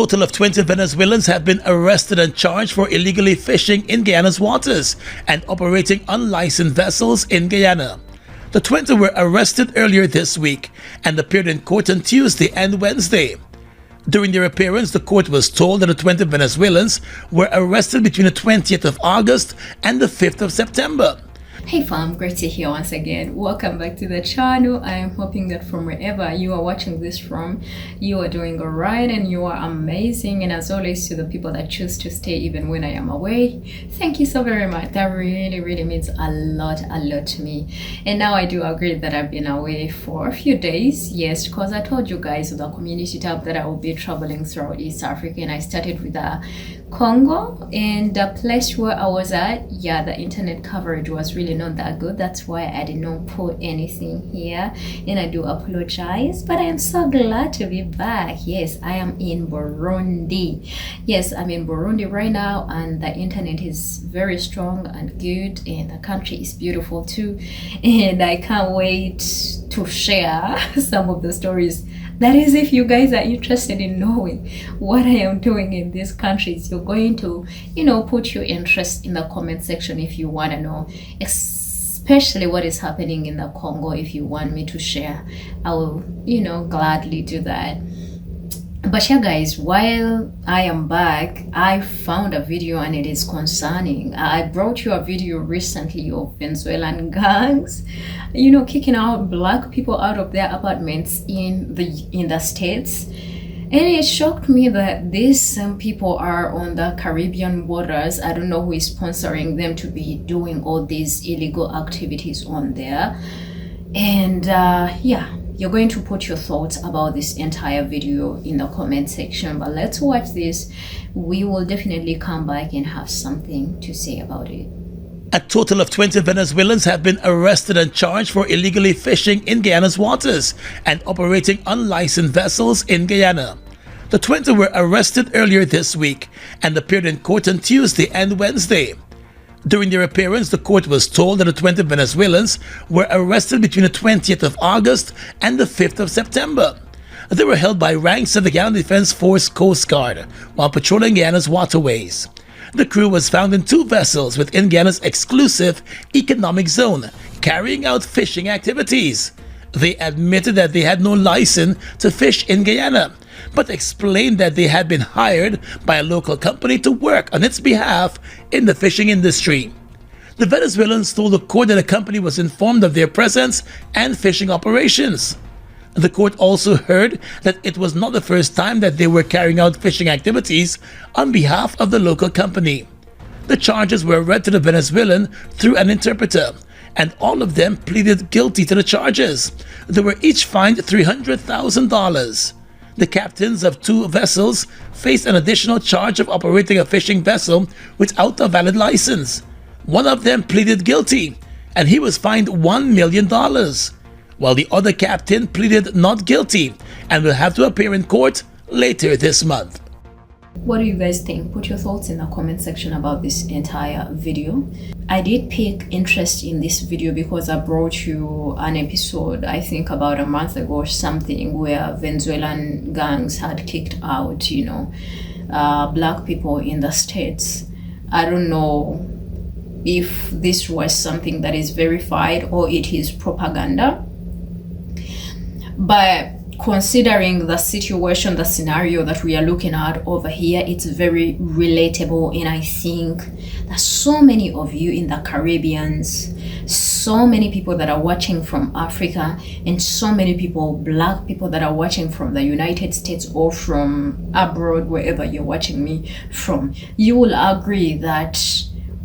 total of 20 Venezuelans have been arrested and charged for illegally fishing in Guyana's waters and operating unlicensed vessels in Guyana. The 20 were arrested earlier this week and appeared in court on Tuesday and Wednesday. During their appearance, the court was told that the 20 Venezuelans were arrested between the 20th of August and the 5th of September. Hey fam, great to hear once again. Welcome back to the channel. I am hoping that from wherever you are watching this from, you are doing alright and you are amazing. And as always, to the people that choose to stay even when I am away, thank you so very much. That really means a lot to me. And now I do agree that I've been away for a few days. Yes, because I told you guys in the community tab that I will be traveling throughout East Africa, and I started with Congo, and the place where I was at, yeah, the internet coverage was really not that good. That's why I did not put anything here, and I do apologize, but I am so glad to be back. Yes, I am in Burundi. Yes, I'm in Burundi right now, and the internet is very strong and good, and the country is beautiful too, and I can't wait to share some of the stories. That is, if you guys are interested in knowing what I am doing in these countries, you're going to, put your interest in the comment section if you want to know, especially what is happening in the Congo. If you want me to share, I will, gladly do that. But yeah, guys, while I am back, I found a video and it is concerning. I brought you a video recently of Venezuelan gangs, kicking out black people out of their apartments in the States. And it shocked me that these people are on the Caribbean waters. I don't know who is sponsoring them to be doing all these illegal activities on there. And yeah, you're going to put your thoughts about this entire video in the comment section, but let's watch this. We will definitely come back and have something to say about it. A total of 20 Venezuelans have been arrested and charged for illegally fishing in Guyana's waters and operating unlicensed vessels in Guyana. The 20 were arrested earlier this week and appeared in court on Tuesday and Wednesday. During their appearance, the court was told that the 20 Venezuelans were arrested between the 20th of August and the 5th of September. They were held by ranks of the Guyana Defense Force Coast Guard while patrolling Guyana's waterways. The crew was found in 2 vessels within Guyana's exclusive economic zone, carrying out fishing activities. They admitted that they had no license to fish in Guyana, but explained that they had been hired by a local company to work on its behalf in the fishing industry. The Venezuelans told the court that the company was informed of their presence and fishing operations. The court also heard that it was not the first time that they were carrying out fishing activities on behalf of the local company. The charges were read to the Venezuelan through an interpreter, and all of them pleaded guilty to the charges. They were each fined $300,000. The captains of 2 vessels faced an additional charge of operating a fishing vessel without a valid license. One of them pleaded guilty, and he was fined $1 million, while the other captain pleaded not guilty and will have to appear in court later this month. What do you guys think? Put your thoughts in the comment section about this entire video. I did pick interest in this video because I brought you an episode, I think about a month ago or something, where Venezuelan gangs had kicked out, black people in the States. I don't know if this was something that is verified or it is propaganda, but considering the situation, the scenario that we are looking at over here, it's very relatable. And I think that so many of you in the Caribbeans, so many people that are watching from Africa, and so many people, black people that are watching from the United States or from abroad, wherever you're watching me from, you will agree that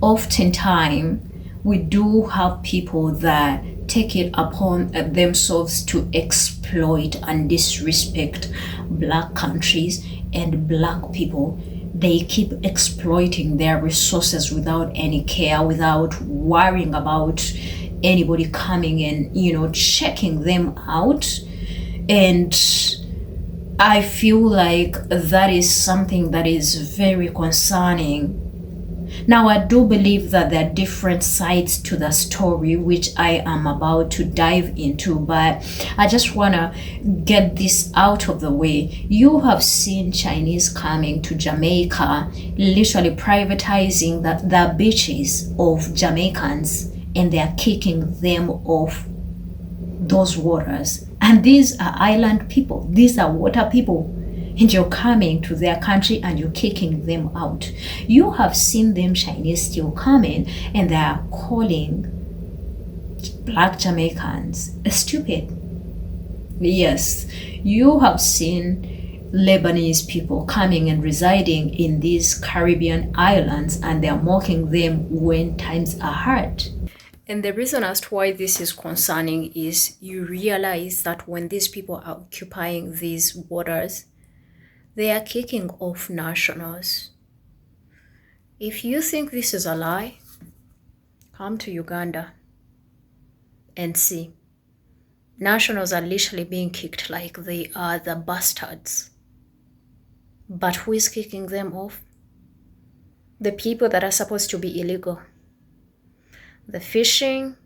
oftentimes we do have people that take it upon themselves to exploit and disrespect black countries and black people. They keep exploiting their resources without any care, without worrying about anybody coming and checking them out. And I feel like that is something that is very concerning. Now, I do believe that there are different sides to the story, which I am about to dive into, but I just want to get this out of the way. You have seen Chinese coming to Jamaica, literally privatizing the beaches of Jamaicans, and they are kicking them off those waters. And these are island people, these are water people. And you're coming to their country and you're kicking them out. You have seen them Chinese still coming and they are calling black Jamaicans stupid. Yes, you have seen Lebanese people coming and residing in these Caribbean islands and they're mocking them when times are hard. And the reason as to why this is concerning is you realize that when these people are occupying these waters, they are kicking off nationals. If you think this is a lie, come to Uganda and see. Nationals are literally being kicked like they are the bastards. But who is kicking them off? The people that are supposed to be illegal. The fishing,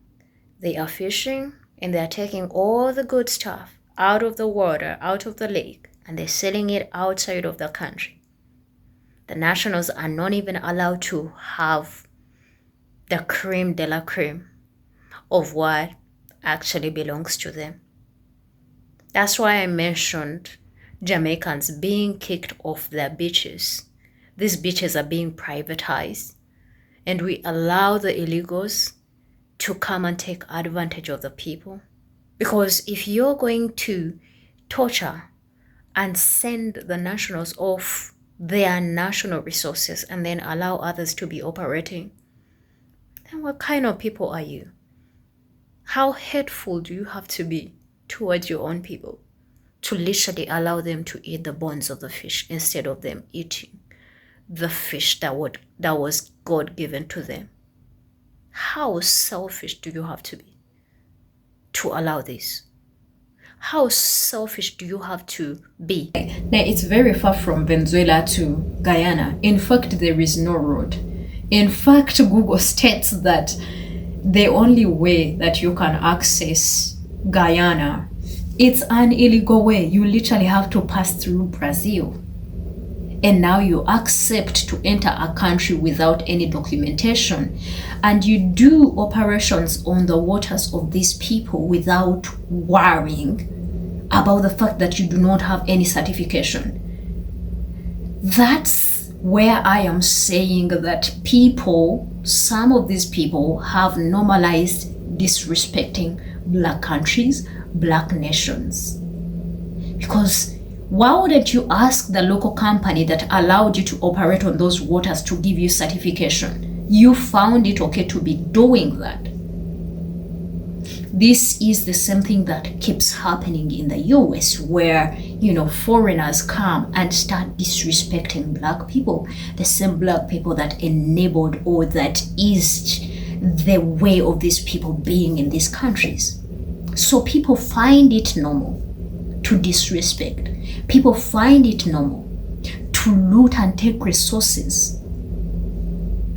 they are fishing and they are taking all the good stuff out of the water, out of the lake, and they're selling it outside of the country. The nationals are not even allowed to have the creme de la creme of what actually belongs to them. That's why I mentioned Jamaicans being kicked off their beaches. These beaches are being privatized, and we allow the illegals to come and take advantage of the people. Because if you're going to torture and send the nationals off their national resources and then allow others to be operating, then what kind of people are you? How hateful do you have to be towards your own people to literally allow them to eat the bones of the fish instead of them eating the fish that was God given to them? How selfish do you have to be to allow this? How selfish do you have to be? Now, it's very far from Venezuela to Guyana. In fact, there is no road. In fact, Google states that the only way that you can access Guyana, it's an illegal way. You literally have to pass through Brazil. And now you accept to enter a country without any documentation. And you do operations on the waters of these people without worrying about the fact that you do not have any certification. That's where I am saying that people, some of these people have normalized disrespecting black countries, black nations. Because why wouldn't you ask the local company that allowed you to operate on those waters to give you certification? You found it okay to be doing that. This is the same thing that keeps happening in the US, where, foreigners come and start disrespecting black people, the same black people that enabled or that eased the way of these people being in these countries. So people find it normal to disrespect. People find it normal to loot and take resources.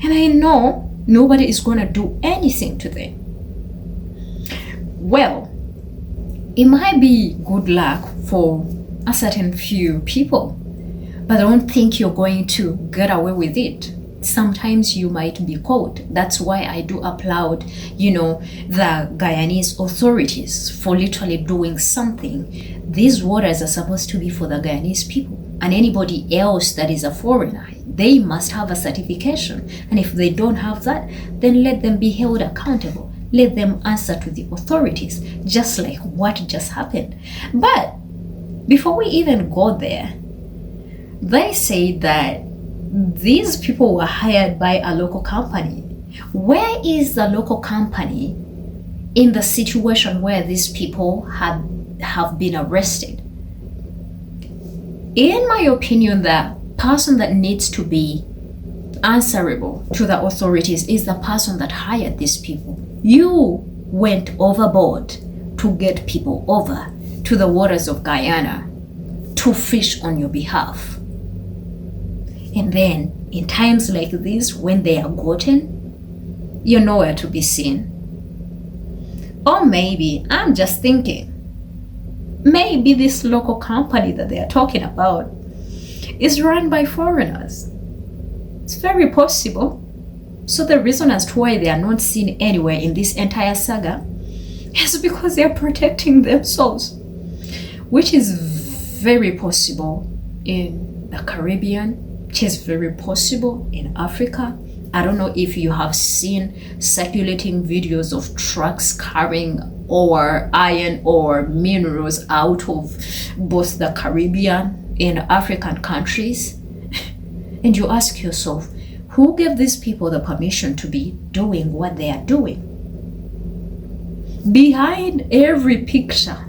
And I know nobody is going to do anything to them. Well, it might be good luck for a certain few people, but I don't think you're going to get away with it. Sometimes you might be caught. That's why I do applaud, the Guyanese authorities for literally doing something. These waters are supposed to be for the Guyanese people, and anybody else that is a foreigner, they must have a certification. And if they don't have that, then let them be held accountable. Let them answer to the authorities, just like what just happened. But before we even go there, they say that these people were hired by a local company. Where is the local company in the situation where these people have been arrested? In my opinion, the person that needs to be answerable to the authorities is the person that hired these people. You went overboard to get people over to the waters of Guyana to fish on your behalf. And then in times like this, when they are gotten, you're nowhere to be seen. Or maybe, I'm just thinking, maybe this local company that they are talking about is run by foreigners. It's very possible. So the reason as to why they are not seen anywhere in this entire saga is because they are protecting themselves, which is very possible in the Caribbean, which is very possible in Africa. I don't know if you have seen circulating videos of trucks carrying ore, iron or minerals out of both the Caribbean and African countries. And you ask yourself, who gave these people the permission to be doing what they are doing? Behind every picture,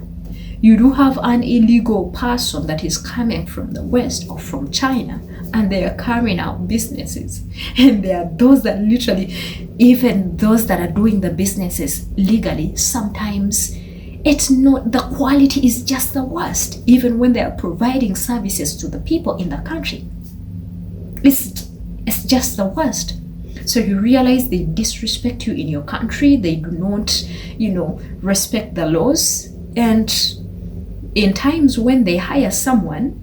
you do have an illegal person that is coming from the West or from China, and they are carrying out businesses. And there are those that literally, even those that are doing the businesses legally, sometimes it's not, the quality is just the worst, even when they are providing services to the people in the country. It's just the worst. So you realize they disrespect you in your country. They do not, respect the laws. And in times when they hire someone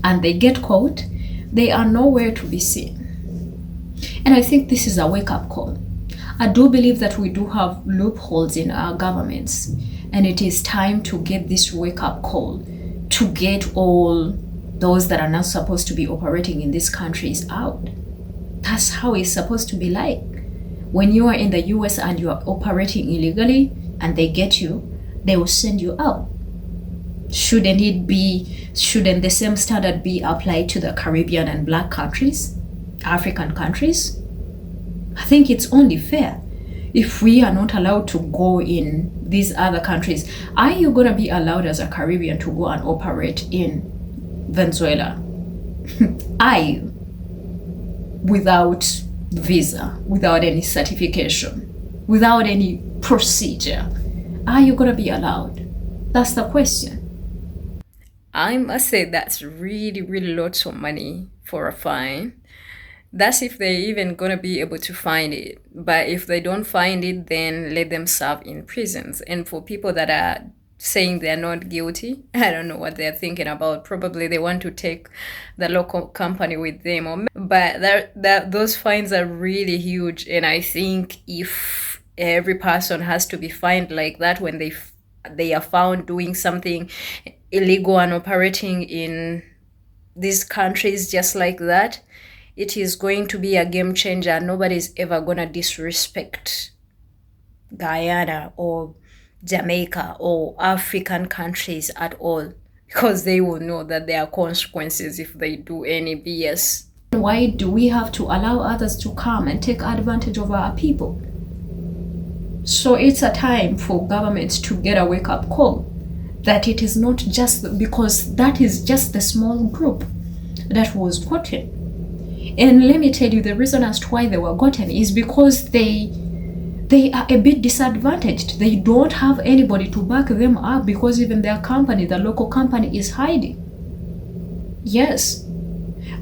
and they get caught, they are nowhere to be seen. And I think this is a wake-up call. I do believe that we do have loopholes in our governments, and it is time to get this wake-up call to get all those that are not supposed to be operating in these countries out. That's how it's supposed to be like. When you are in the US and you are operating illegally and they get you, they will send you out. Shouldn't the same standard be applied to the Caribbean and Black countries, African countries? I think it's only fair. If we are not allowed to go in these other countries, are you going to be allowed as a Caribbean to go and operate in Venezuela? Are you? Without visa, without any certification, without any procedure, are you going to be allowed? That's the question. I must say that's really, really lots of money for a fine. That's if they're even going to be able to find it. But if they don't find it, then let them serve in prisons. And for people that are saying they're not guilty, I don't know what they're thinking about. Probably they want to take the local company with them. But those fines are really huge. And I think if every person has to be fined like that when they are found doing something illegal and operating in these countries just like that, it is going to be a game changer. Nobody's ever going to disrespect Guyana or Jamaica or African countries at all, because they will know that there are consequences if they do any BS. Why do we have to allow others to come and take advantage of our people? So it's a time for governments to get a wake-up call that it is not just because that is just the small group that was gotten. And let me tell you, the reason as to why they were gotten is because they are a bit disadvantaged. They don't have anybody to back them up because even their company, the local company, is hiding. Yes.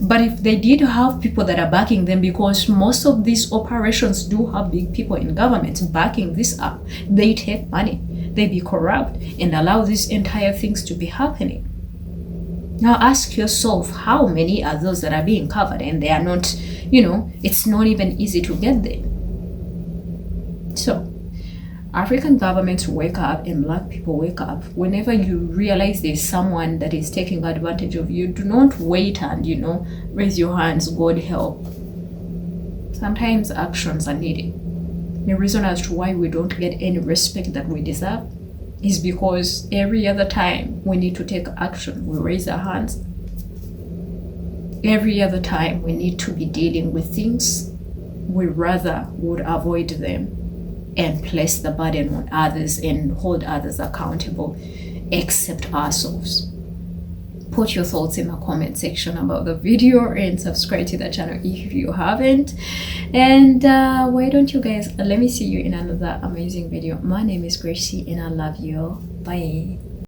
But if they did have people that are backing them, because most of these operations do have big people in government backing this up, they take money, they be corrupt and allow these entire things to be happening. Now ask yourself, how many are those that are being covered and they are not, it's not even easy to get there. So, African governments wake up and Black people wake up. Whenever you realize there's someone that is taking advantage of you, do not wait and, raise your hands, God help. Sometimes actions are needed. The reason as to why we don't get any respect that we deserve is because every other time we need to take action, we raise our hands. Every other time we need to be dealing with things, we rather would avoid them and place the burden on others and hold others accountable, except ourselves. Put your thoughts in the comment section about the video and subscribe to the channel if you haven't. And why don't you guys let me see you in another amazing video. My name is Gracie and I love you. Bye.